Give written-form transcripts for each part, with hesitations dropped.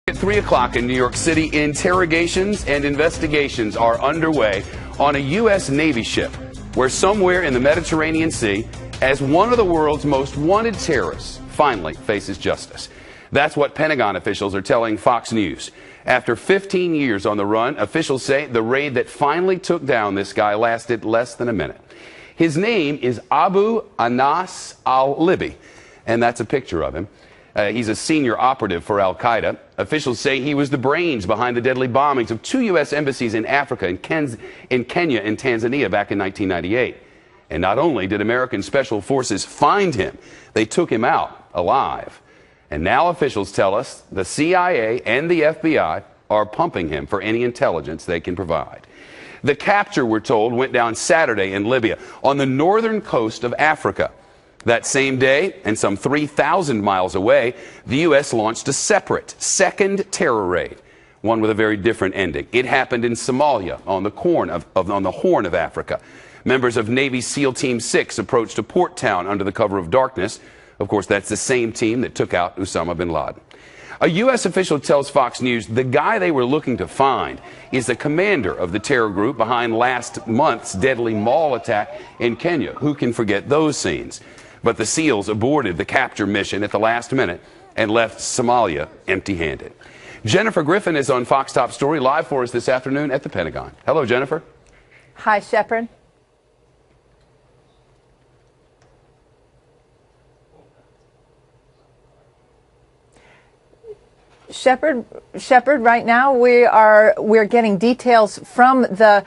At 3 o'clock in New York City, interrogations and investigations are underway on a U.S. Navy ship where somewhere in the Mediterranean Sea, as one of the world's most wanted terrorists finally faces justice. That's what Pentagon officials are telling Fox News. After 15 years on the run, officials say the raid that finally took down this guy lasted less than a minute. His name is Abu Anas al-Libi, and that's a picture of him. He's a senior operative for al-Qaeda. Officials say he was the brains behind the deadly bombings of 2 U.S. embassies in Africa, in Kenya and Tanzania back in 1998. And not only did American special forces find him, they took him out alive. And now officials tell us the CIA and the FBI are pumping him for any intelligence they can provide. The capture, we're told, went down Saturday in Libya, on the northern coast of Africa. That same day, and some 3,000 miles away, the U.S. launched a separate, second terror raid, one with a very different ending. It happened in Somalia, on the Horn of Africa. Members of Navy SEAL Team 6 approached a port town under the cover of darkness. Of course, that's the same team that took out Osama bin Laden. A U.S. official tells Fox News the guy they were looking to find is the commander of the terror group behind last month's deadly mall attack in Kenya. Who can forget those scenes? But the SEALs aborted the capture mission at the last minute and left Somalia empty-handed. Jennifer Griffin is on Fox Top Story live for us this afternoon at the Pentagon. Hello, Jennifer. Hi, Shepard. Shepard, right now we're getting details from the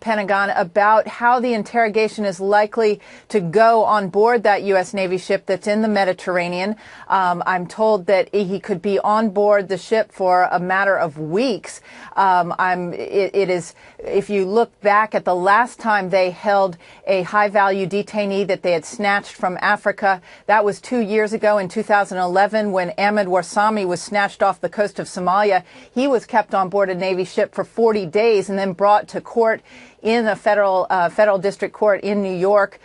Pentagon about how the interrogation is likely to go on board that U.S. Navy ship that's in the Mediterranean. I'm told that he could be on board the ship for a matter of weeks. It is, if you look back at the last time they held a high-value detainee that they had snatched from Africa, that was 2 years ago in 2011 when Ahmed Warsame was snatched off the coast of Somalia. He was kept on board a Navy ship for 40 days and then brought to court in a federal district court in New York.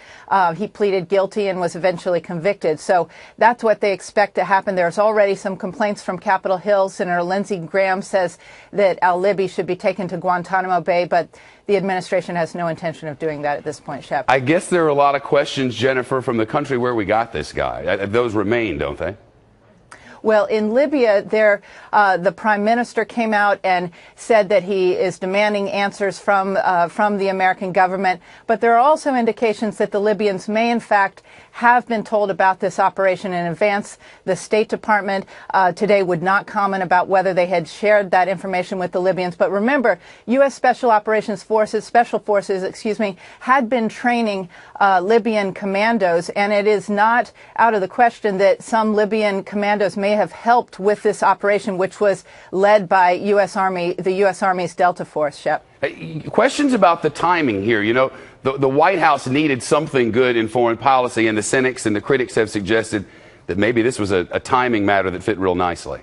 He pleaded guilty and was eventually convicted. So that's what they expect to happen. There's already some complaints from Capitol Hill. Senator Lindsey Graham says that al-Libi should be taken to Guantanamo Bay, but the administration has no intention of doing that at this point, Shep. I guess there are a lot of questions, Jennifer, from the country where we got this guy. Those remain, don't they? Well, in Libya, the prime minister came out and said that he is demanding answers from the American government. But there are also indications that the Libyans may, in fact, have been told about this operation in advance. The State Department today would not comment about whether they had shared that information with the Libyans. But remember, U.S. Special Forces, had been training Libyan commandos, and it is not out of the question that some Libyan commandos may have helped with this operation, which was led by the U.S. Army's Delta Force, Shep. Questions about the timing here. You know, the White House needed something good in foreign policy, and the cynics and the critics have suggested that maybe this was a timing matter that fit real nicely.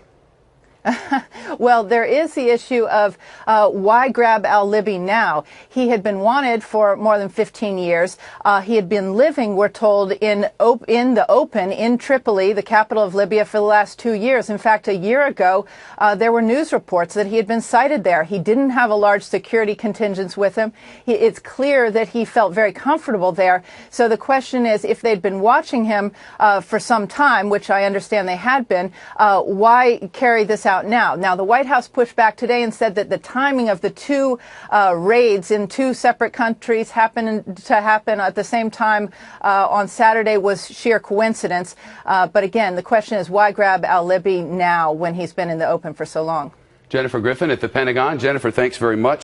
Well, there is the issue of why grab al-Libi now? He had been wanted for more than 15 years. He had been living, we're told, in the open in Tripoli, the capital of Libya, for the last 2 years. In fact, a year ago, there were news reports that he had been sighted there. He didn't have a large security contingent with him. It's clear that he felt very comfortable there. So the question is, if they'd been watching him for some time, which I understand they had been, why carry this out now? Now, the White House pushed back today and said that the timing of the two raids in two separate countries happened to happen at the same time on Saturday was sheer coincidence. But again, the question is, why grab al-Libi now when he's been in the open for so long? Jennifer Griffin at the Pentagon. Jennifer, thanks very much.